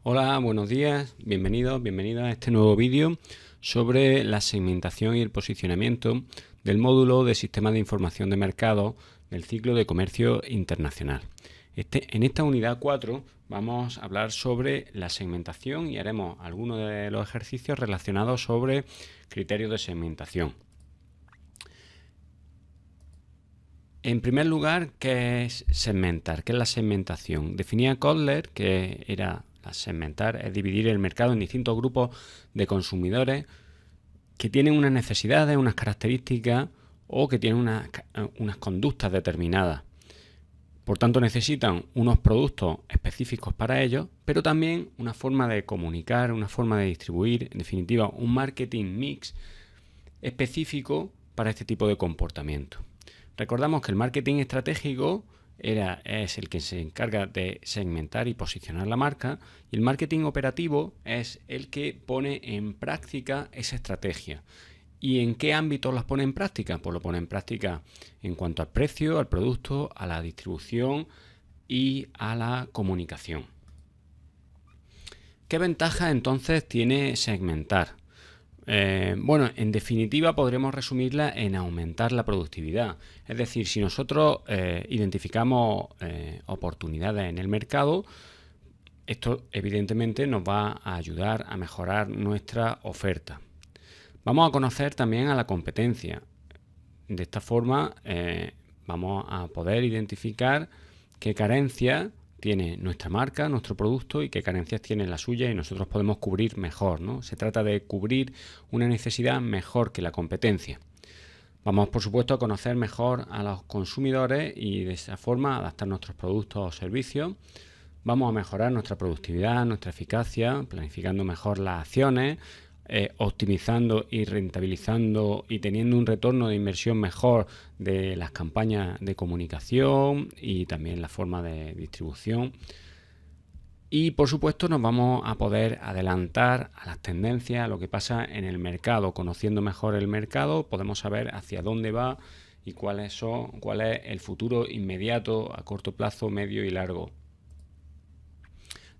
Hola, buenos días, bienvenidos a este nuevo vídeo sobre la segmentación y el posicionamiento del módulo de Sistemas de Información de Mercado del ciclo de Comercio Internacional. En esta unidad 4 vamos a hablar sobre la segmentación y haremos algunos de los ejercicios relacionados sobre criterios de segmentación. En primer lugar, ¿qué es segmentar? ¿Qué es la segmentación? Definía Kotler que era segmentar es dividir el mercado en distintos grupos de consumidores que tienen unas necesidades, unas características o que tienen unas conductas determinadas. Por tanto, necesitan unos productos específicos para ellos, pero también una forma de comunicar, una forma de distribuir, en definitiva, un marketing mix específico para este tipo de comportamiento. Recordamos que el marketing estratégico es el que se encarga de segmentar y posicionar la marca, y el marketing operativo es el que pone en práctica esa estrategia. ¿Y en qué ámbitos las pone en práctica? Pues lo pone en práctica en cuanto al precio, al producto, a la distribución y a la comunicación. ¿Qué ventaja entonces tiene segmentar? Bueno, en definitiva podremos resumirla en aumentar la productividad. Es decir, si nosotros identificamos oportunidades en el mercado, esto evidentemente nos va a ayudar a mejorar nuestra oferta. Vamos a conocer también a la competencia. De esta forma vamos a poder identificar qué carencias tiene nuestra marca, nuestro producto y qué carencias tiene la suya y nosotros podemos cubrir mejor, ¿no? Se trata de cubrir una necesidad mejor que la competencia. Vamos, por supuesto, a conocer mejor a los consumidores y de esa forma adaptar nuestros productos o servicios. Vamos a mejorar nuestra productividad, nuestra eficacia, planificando mejor las acciones, optimizando y rentabilizando y teniendo un retorno de inversión mejor de las campañas de comunicación y también la forma de distribución. Y por supuesto nos vamos a poder adelantar a las tendencias, a lo que pasa en el mercado. Conociendo mejor el mercado podemos saber hacia dónde va y cuál es el futuro inmediato, a corto plazo, medio y largo.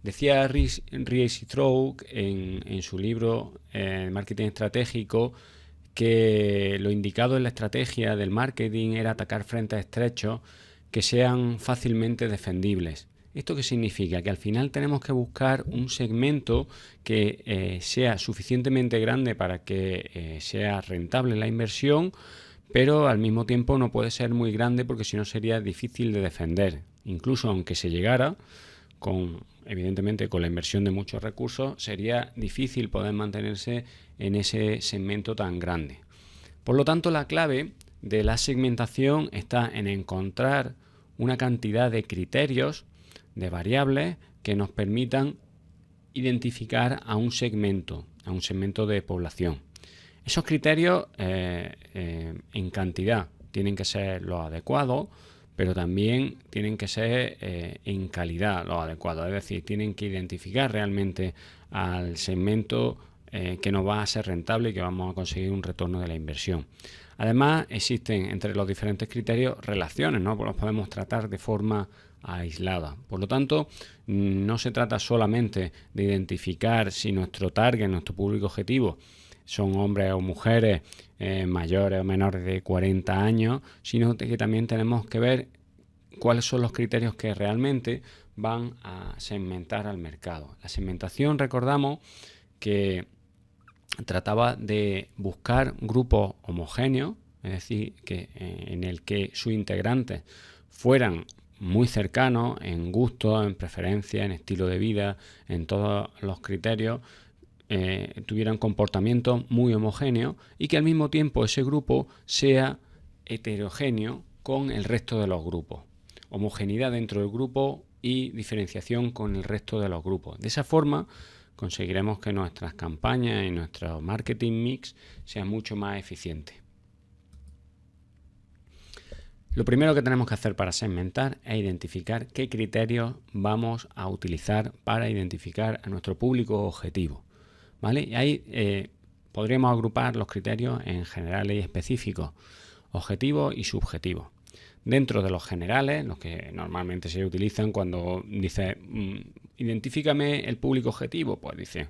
Decía Ries Strouk en su libro Marketing Estratégico que lo indicado en la estrategia del marketing era atacar frentes estrechos que sean fácilmente defendibles. ¿Esto qué significa? Que al final tenemos que buscar un segmento que sea suficientemente grande para que sea rentable la inversión, pero al mismo tiempo no puede ser muy grande porque si no sería difícil de defender. Incluso aunque se llegara, evidentemente con la inversión de muchos recursos, sería difícil poder mantenerse en ese segmento tan grande. Por lo tanto, la clave de la segmentación está en encontrar una cantidad de criterios, de variables que nos permitan identificar a un segmento de población. Esos criterios en cantidad tienen que ser los adecuados, pero también tienen que ser en calidad los adecuados, es decir, tienen que identificar realmente al segmento que nos va a ser rentable y que vamos a conseguir un retorno de la inversión. Además, existen entre los diferentes criterios relaciones, ¿no? Pues los podemos tratar de forma aislada. Por lo tanto, no se trata solamente de identificar si nuestro target, nuestro público objetivo, son hombres o mujeres mayores o menores de 40 años, sino que también tenemos que ver cuáles son los criterios que realmente van a segmentar al mercado. La segmentación, recordamos que trataba de buscar grupos homogéneos, es decir, en el que sus integrantes fueran muy cercanos en gusto, en preferencia, en estilo de vida, en todos los criterios, tuvieran comportamientos muy homogéneos y que al mismo tiempo ese grupo sea heterogéneo con el resto de los grupos. Homogeneidad dentro del grupo y diferenciación con el resto de los grupos. De esa forma conseguiremos que nuestras campañas y nuestro marketing mix sea mucho más eficiente. Lo primero que tenemos que hacer para segmentar es identificar qué criterios vamos a utilizar para identificar a nuestro público objetivo, ¿vale? Y ahí podríamos agrupar los criterios en generales y específicos, objetivos y subjetivos. Dentro de los generales, los que normalmente se utilizan cuando dice Identifícame el público objetivo. Pues dice,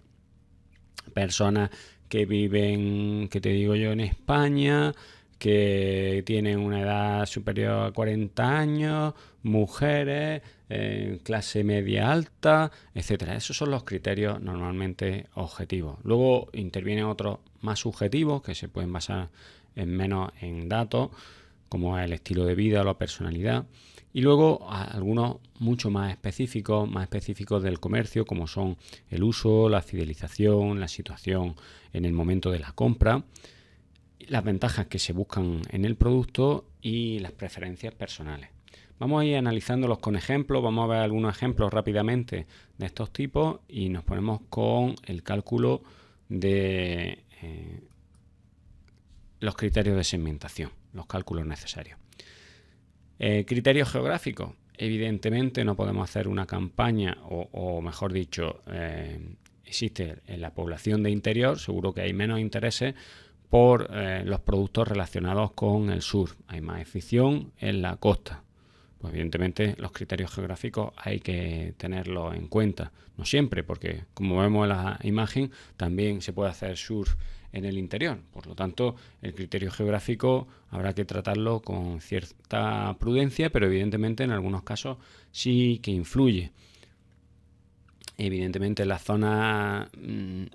personas que viven, que te digo yo, en España, que tienen una edad superior a 40 años, mujeres, clase media alta, etcétera. Esos son los criterios normalmente objetivos. Luego intervienen otros más subjetivos que se pueden basar menos en datos, como el estilo de vida o la personalidad. Y luego algunos mucho más específicos del comercio, como son el uso, la fidelización, la situación en el momento de la compra, las ventajas que se buscan en el producto y las preferencias personales. Vamos a ir analizándolos con ejemplos, vamos a ver algunos ejemplos rápidamente de estos tipos y nos ponemos con el cálculo de los criterios de segmentación, los cálculos necesarios. Criterios geográficos. Evidentemente no podemos hacer una campaña o mejor dicho, existe en la población de interior, seguro que hay menos intereses por los productos relacionados con el sur. Hay más afición en la costa. Pues evidentemente los criterios geográficos hay que tenerlos en cuenta. No siempre, porque como vemos en la imagen, también se puede hacer surf en el interior. Por lo tanto, el criterio geográfico habrá que tratarlo con cierta prudencia, pero evidentemente en algunos casos sí que influye. Evidentemente en las zonas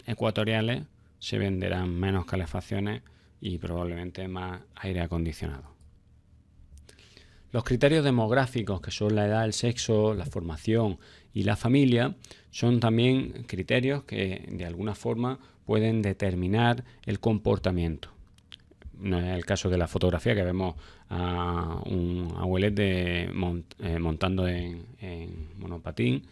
ecuatoriales se venderán menos calefacciones y probablemente más aire acondicionado. Los criterios demográficos, que son la edad, el sexo, la formación y la familia, son también criterios que de alguna forma pueden determinar el comportamiento. No es el caso de la fotografía, que vemos a un abuelete montando en monopatín,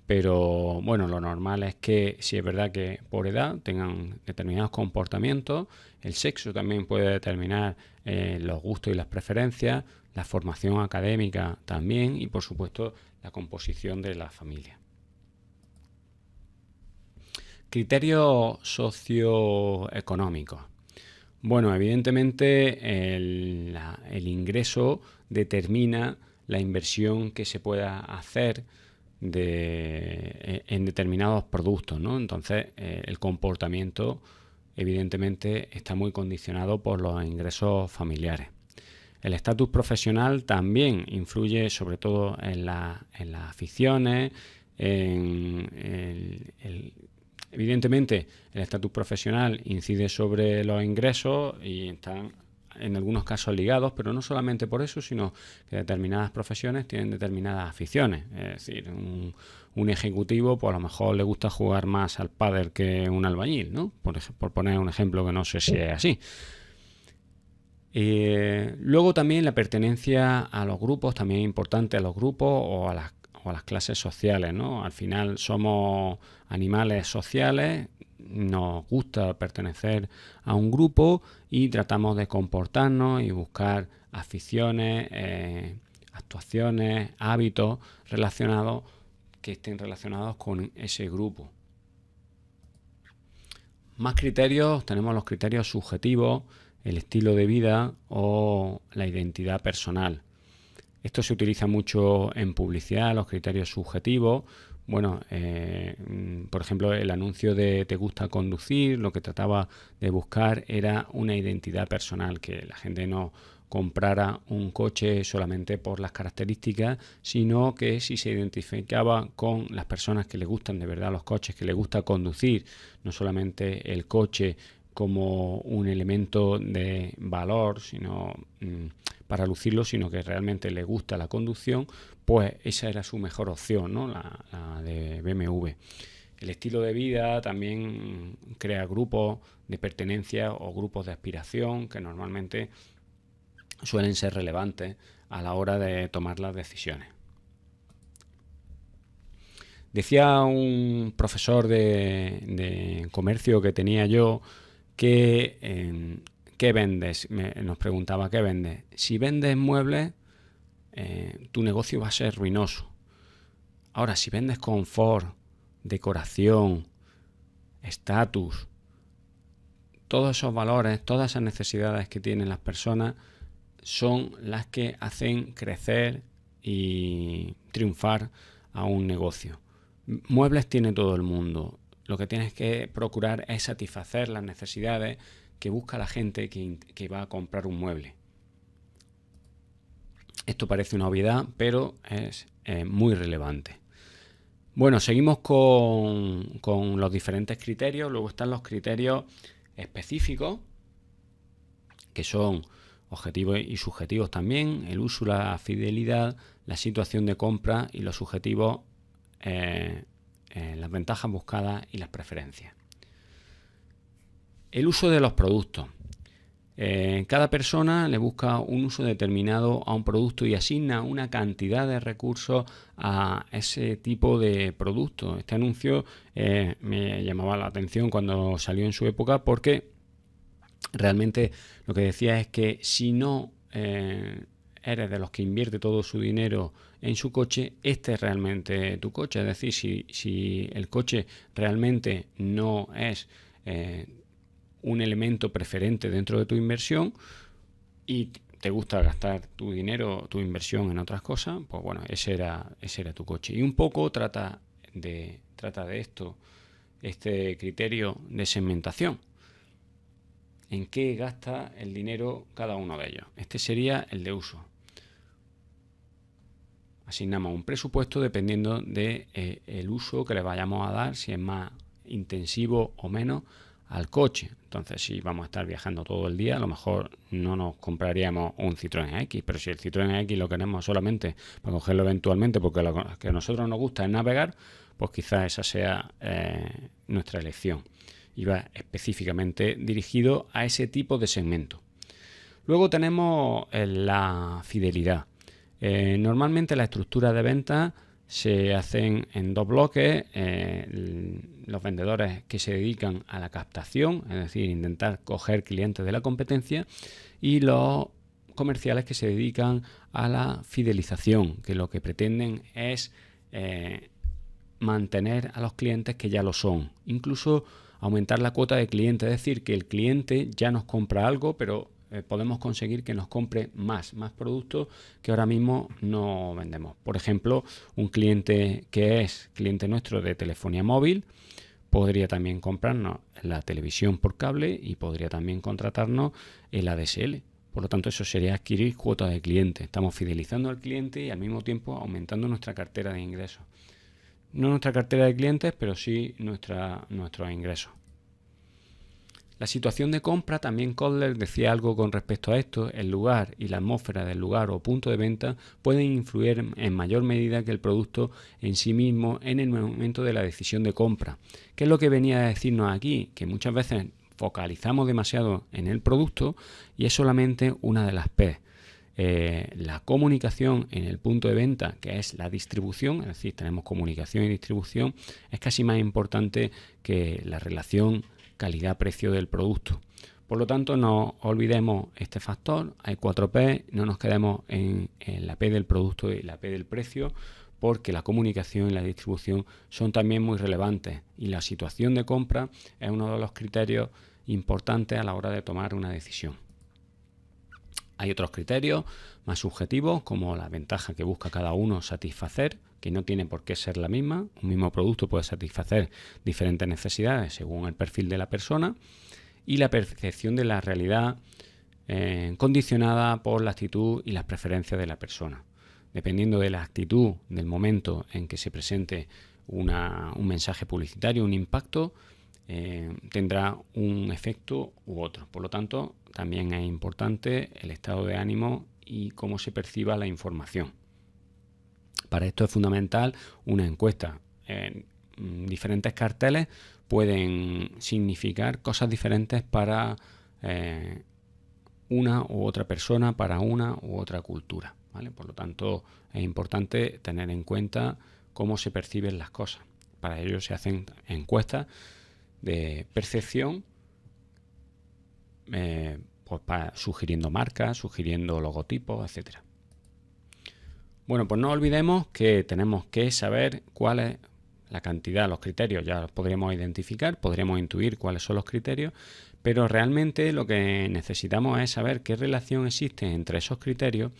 pero bueno, lo normal es que si es verdad que por edad tengan determinados comportamientos, el sexo también puede determinar los gustos y las preferencias, la formación académica también y por supuesto la composición de la familia. Criterios socioeconómicos. Bueno, evidentemente el ingreso determina la inversión que se pueda hacer en determinados productos, ¿no? Entonces, el comportamiento evidentemente está muy condicionado por los ingresos familiares. El estatus profesional también influye sobre todo en las aficiones, evidentemente el estatus profesional incide sobre los ingresos y están en algunos casos ligados, pero no solamente por eso, sino que determinadas profesiones tienen determinadas aficiones. Es decir, un ejecutivo, pues a lo mejor le gusta jugar más al pádel que un albañil, ¿no? Por poner un ejemplo que no sé si es así. Luego también la pertenencia a los grupos, también es importante a los grupos o a las clases sociales, ¿no? Al final somos animales sociales, nos gusta pertenecer a un grupo y tratamos de comportarnos y buscar aficiones, actuaciones, hábitos relacionados que estén relacionados con ese grupo. Más criterios, tenemos los criterios subjetivos, el estilo de vida o la identidad personal. Esto se utiliza mucho en publicidad, los criterios subjetivos. Bueno, por ejemplo, el anuncio de ¿te gusta conducir? Lo que trataba de buscar era una identidad personal, que la gente no comprara un coche solamente por las características, sino que si se identificaba con las personas que les gustan de verdad los coches, que les gusta conducir, no solamente el coche como un elemento de valor, sino para lucirlo, sino que realmente le gusta la conducción, pues esa era su mejor opción, ¿no? La de BMW. El estilo de vida también crea grupos de pertenencia o grupos de aspiración que normalmente suelen ser relevantes a la hora de tomar las decisiones. Decía un profesor de comercio que tenía yo que ¿qué vendes? Nos preguntaba, ¿qué vendes? Si vendes muebles, tu negocio va a ser ruinoso. Ahora, si vendes confort, decoración, estatus, todos esos valores, todas esas necesidades que tienen las personas son las que hacen crecer y triunfar a un negocio. Muebles tiene todo el mundo. Lo que tienes que procurar es satisfacer las necesidades que busca la gente que va a comprar un mueble. Esto parece una obviedad, pero es muy relevante. Bueno, seguimos con los diferentes criterios. Luego están los criterios específicos, que son objetivos y subjetivos también: el uso, la fidelidad, la situación de compra, y los subjetivos, las ventajas buscadas y las preferencias. El uso de los productos. Cada persona le busca un uso determinado a un producto y asigna una cantidad de recursos a ese tipo de producto. Este anuncio me llamaba la atención cuando salió en su época, porque realmente lo que decía es que si no eres de los que invierte todo su dinero en su coche, este es realmente tu coche. Es decir, si el coche realmente no es un elemento preferente dentro de tu inversión y te gusta gastar tu dinero, tu inversión en otras cosas, pues bueno, ese era tu coche. Y un poco trata de esto, este criterio de segmentación. ¿En qué gasta el dinero cada uno de ellos? Este sería el de uso. Asignamos un presupuesto dependiendo de el uso que le vayamos a dar, si es más intensivo o menos al coche. Entonces, si vamos a estar viajando todo el día, a lo mejor no nos compraríamos un Citroën X, pero si el Citroën X lo queremos solamente para cogerlo eventualmente porque lo que a nosotros nos gusta es navegar, pues quizás esa sea nuestra elección. Y va específicamente dirigido a ese tipo de segmento. Luego tenemos la fidelidad. Normalmente la estructura de venta se hacen en dos bloques: los vendedores que se dedican a la captación, es decir, intentar coger clientes de la competencia, y los comerciales que se dedican a la fidelización, que lo que pretenden es mantener a los clientes que ya lo son, incluso aumentar la cuota de cliente, es decir, que el cliente ya nos compra algo, pero podemos conseguir que nos compre más productos que ahora mismo no vendemos. Por ejemplo, un cliente que es cliente nuestro de telefonía móvil podría también comprarnos la televisión por cable y podría también contratarnos el ADSL. Por lo tanto, eso sería adquirir cuota de cliente. Estamos fidelizando al cliente y al mismo tiempo aumentando nuestra cartera de ingresos. No nuestra cartera de clientes, pero sí nuestros ingresos. La situación de compra, también Kotler decía algo con respecto a esto: el lugar y la atmósfera del lugar o punto de venta pueden influir en mayor medida que el producto en sí mismo en el momento de la decisión de compra. ¿Qué es lo que venía a decirnos aquí? Que muchas veces focalizamos demasiado en el producto y es solamente una de las P. La comunicación en el punto de venta, que es la distribución, es decir, tenemos comunicación y distribución, es casi más importante que la relación calidad-precio del producto. Por lo tanto, no olvidemos este factor. Hay 4 P, no nos quedemos en la P del producto y la P del precio, porque la comunicación y la distribución son también muy relevantes, y la situación de compra es uno de los criterios importantes a la hora de tomar una decisión. Hay otros criterios más subjetivos, como la ventaja que busca cada uno satisfacer, que no tiene por qué ser la misma. Un mismo producto puede satisfacer diferentes necesidades según el perfil de la persona. Y la percepción de la realidad condicionada por la actitud y las preferencias de la persona. Dependiendo de la actitud del momento en que se presente un mensaje publicitario, un impacto, tendrá un efecto u otro. Por lo tanto, también es importante el estado de ánimo y cómo se perciba la información. Para esto es fundamental una encuesta. Diferentes carteles pueden significar cosas diferentes para una u otra persona, para una u otra cultura, ¿vale? Por lo tanto, es importante tener en cuenta cómo se perciben las cosas. Para ello se hacen encuestas de percepción, sugiriendo marcas, sugiriendo logotipos, etcétera. Bueno, pues no olvidemos que tenemos que saber cuál es la cantidad, los criterios. Ya los podríamos identificar, podríamos intuir cuáles son los criterios, pero realmente lo que necesitamos es saber qué relación existe entre esos criterios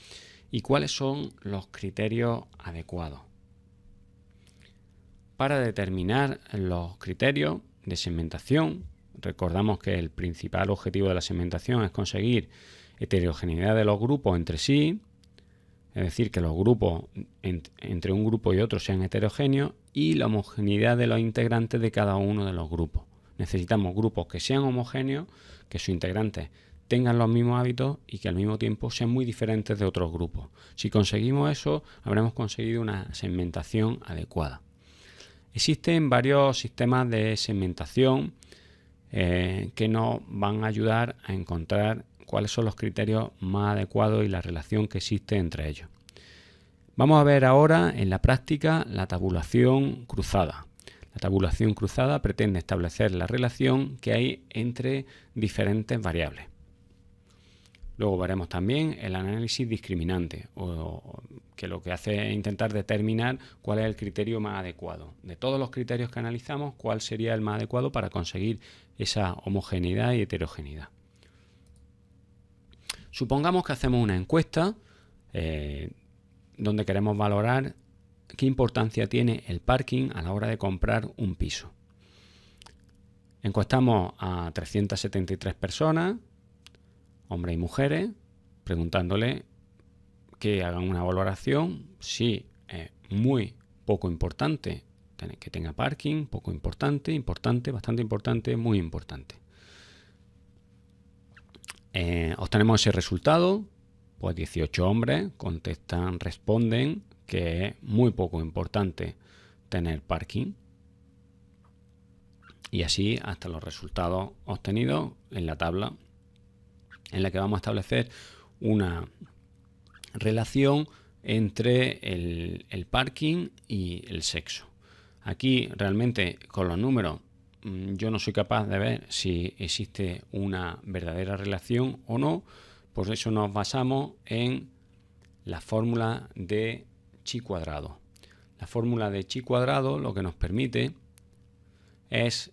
y cuáles son los criterios adecuados. para determinar los criterios de segmentación. Recordamos que el principal objetivo de la segmentación es conseguir heterogeneidad de los grupos entre sí, es decir, que los grupos entre un grupo y otro sean heterogéneos, y la homogeneidad de los integrantes de cada uno de los grupos. Necesitamos grupos que sean homogéneos, que sus integrantes tengan los mismos hábitos y que al mismo tiempo sean muy diferentes de otros grupos. Si conseguimos eso, habremos conseguido una segmentación adecuada. Existen varios sistemas de segmentación que nos van a ayudar a encontrar cuáles son los criterios más adecuados y la relación que existe entre ellos. Vamos a ver ahora en la práctica la tabulación cruzada. La tabulación cruzada pretende establecer la relación que hay entre diferentes variables. Luego veremos también el análisis discriminante, que lo que hace es intentar determinar cuál es el criterio más adecuado. De todos los criterios que analizamos, cuál sería el más adecuado para conseguir esa homogeneidad y heterogeneidad. Supongamos que hacemos una encuesta donde queremos valorar qué importancia tiene el parking a la hora de comprar un piso. Encuestamos a 373 personas, hombres y mujeres, preguntándole que hagan una valoración si es muy poco importante que tenga parking, poco importante, importante, bastante importante, muy importante. Obtenemos ese resultado, pues 18 hombres responden que es muy poco importante tener parking. Y así hasta los resultados obtenidos en la tabla en la que vamos a establecer una relación entre el parking y el sexo. Aquí realmente con los números yo no soy capaz de ver si existe una verdadera relación o no, por eso nos basamos en la fórmula de chi cuadrado. La fórmula de chi cuadrado lo que nos permite es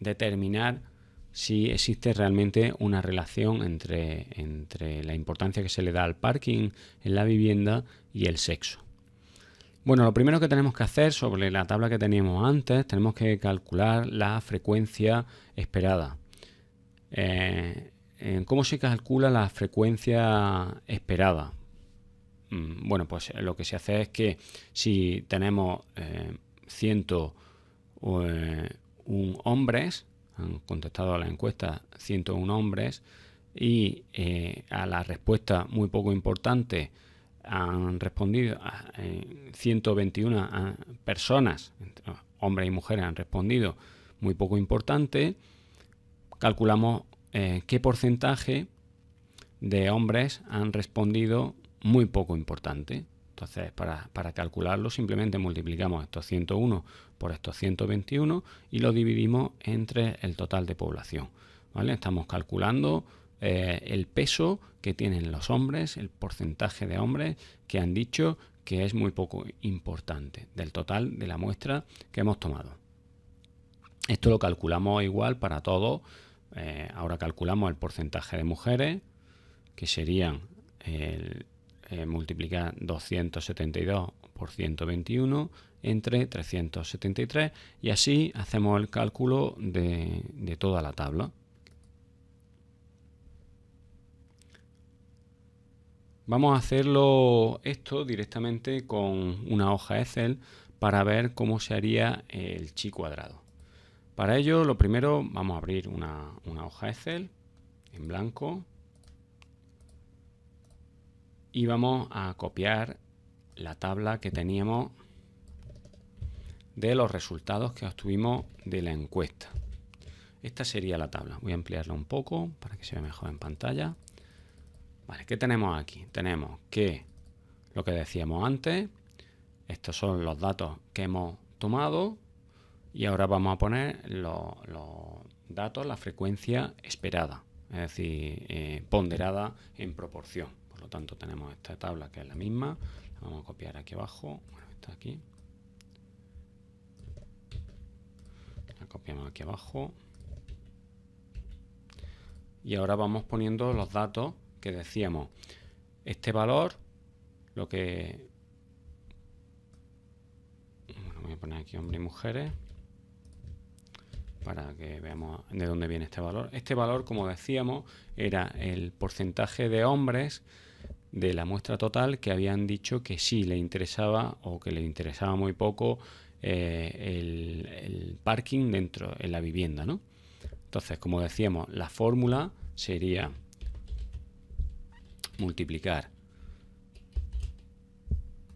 determinar si existe realmente una relación entre la importancia que se le da al parking en la vivienda y el sexo. Bueno, lo primero que tenemos que hacer sobre la tabla que teníamos antes, tenemos que calcular la frecuencia esperada. ¿Cómo se calcula la frecuencia esperada? Bueno, pues lo que se hace es que si tenemos 101 hombres, han contestado a la encuesta 101 hombres, y a la respuesta muy poco importante han respondido 121 personas, hombres y mujeres han respondido muy poco importante, calculamos qué porcentaje de hombres han respondido muy poco importante. Entonces, para calcularlo, simplemente multiplicamos estos 101 por estos 121 y lo dividimos entre el total de población, ¿vale? Estamos calculando el peso que tienen los hombres, el porcentaje de hombres que han dicho que es muy poco importante del total de la muestra que hemos tomado. Esto lo calculamos igual para todos. Ahora calculamos el porcentaje de mujeres, que serían multiplicar 272 por 121 entre 373, y así hacemos el cálculo de toda la tabla. Vamos a hacerlo esto directamente con una hoja Excel para ver cómo se haría el chi cuadrado. Para ello, lo primero, vamos a abrir una hoja Excel en blanco y vamos a copiar la tabla que teníamos de los resultados que obtuvimos de la encuesta. Esta sería la tabla. Voy a ampliarla un poco para que se vea mejor en pantalla. Vale, ¿qué tenemos aquí? Tenemos que lo que decíamos antes, estos son los datos que hemos tomado, y ahora vamos a poner los datos, la frecuencia esperada, es decir, ponderada en proporción. Por lo tanto, tenemos esta tabla que es la misma, la vamos a copiar aquí abajo, bueno, está aquí, la copiamos aquí abajo, y ahora vamos poniendo los datos que decíamos. Este valor, lo que... Bueno, Voy a poner aquí hombres y mujeres para que veamos de dónde viene este valor. Este valor, como decíamos, era el porcentaje de hombres de la muestra total que habían dicho que sí le interesaba o que le interesaba muy poco el parking dentro en la vivienda, ¿no? Entonces, como decíamos, la fórmula sería multiplicar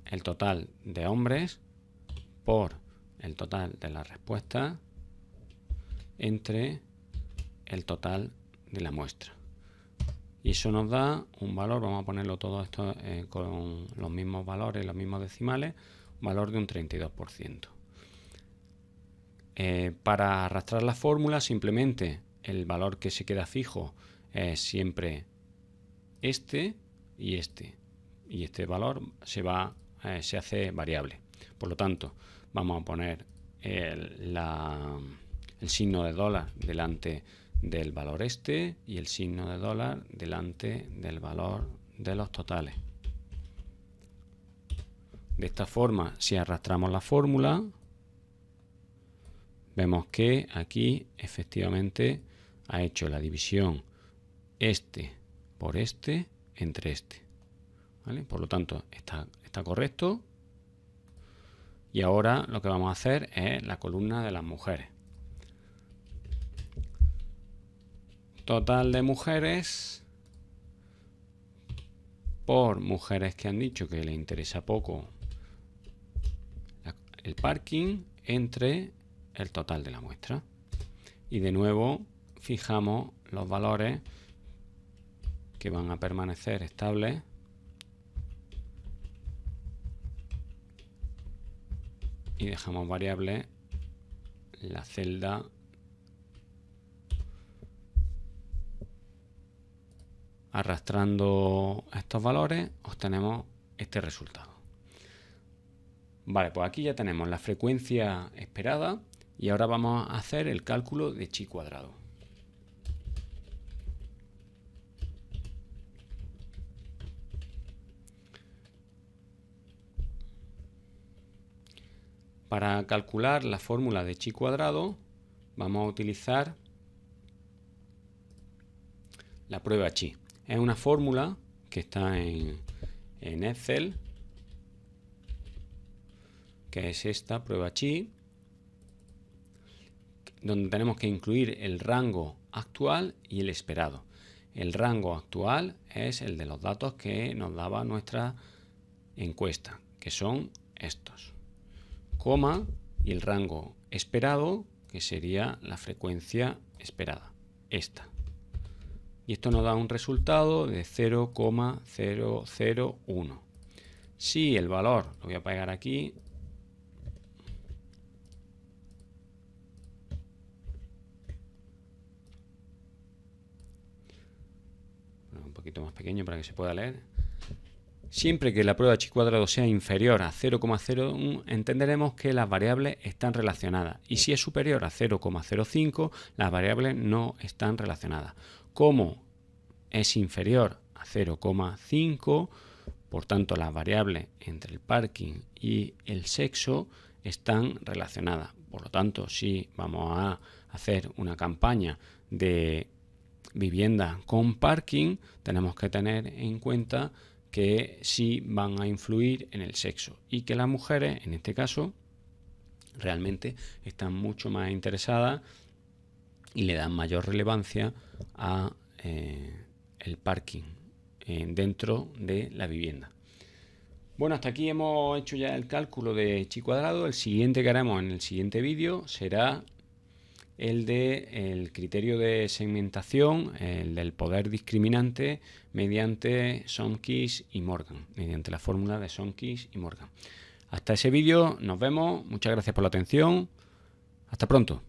el total de hombres por el total de las respuestas entre el total de la muestra. Y eso nos da un valor, vamos a ponerlo todo esto con los mismos valores, los mismos decimales, un valor de un 32%. Para arrastrar la fórmula, simplemente el valor que se queda fijo es siempre este y este. Y este valor se hace variable. Por lo tanto, vamos a poner el signo de dólar delante del valor este y el signo de dólar delante del valor de los totales. De esta forma, si arrastramos la fórmula, vemos que aquí efectivamente ha hecho la división este por este entre este, ¿vale? Por lo tanto, está correcto. Y ahora lo que vamos a hacer es la columna de las mujeres. Total de mujeres por mujeres que han dicho que les interesa poco el parking entre el total de la muestra. Y de nuevo fijamos los valores que van a permanecer estables y dejamos variable la celda arrastrando estos valores obtenemos este resultado. Vale, pues aquí ya tenemos la frecuencia esperada y ahora vamos a hacer el cálculo de chi cuadrado. Para calcular la fórmula de chi cuadrado vamos a utilizar la prueba chi. Es una fórmula que está en Excel, que es esta prueba chi, donde tenemos que incluir el rango actual y el esperado. El rango actual es el de los datos que nos daba nuestra encuesta, que son estos, coma, y el rango esperado, que sería la frecuencia esperada, esta. Y esto nos da un resultado de 0,001. Si el valor, lo voy a pegar aquí, un poquito más pequeño para que se pueda leer. Siempre que la prueba chi cuadrado sea inferior a 0,01, entenderemos que las variables están relacionadas. Y si es superior a 0,05, las variables no están relacionadas. Como es inferior a 0,5, por tanto las variables entre el parking y el sexo están relacionadas. Por lo tanto, si vamos a hacer una campaña de vivienda con parking, tenemos que tener en cuenta que sí van a influir en el sexo y que las mujeres, en este caso, realmente están mucho más interesadas y le dan mayor relevancia a el parking dentro de la vivienda. Bueno, hasta aquí hemos hecho ya el cálculo de chi cuadrado. El siguiente que haremos en el siguiente vídeo será el del criterio de segmentación, el del poder discriminante mediante Shomkis y Morgan, mediante la fórmula de Shomkis y Morgan. Hasta ese vídeo nos vemos. Muchas gracias por la atención. Hasta pronto.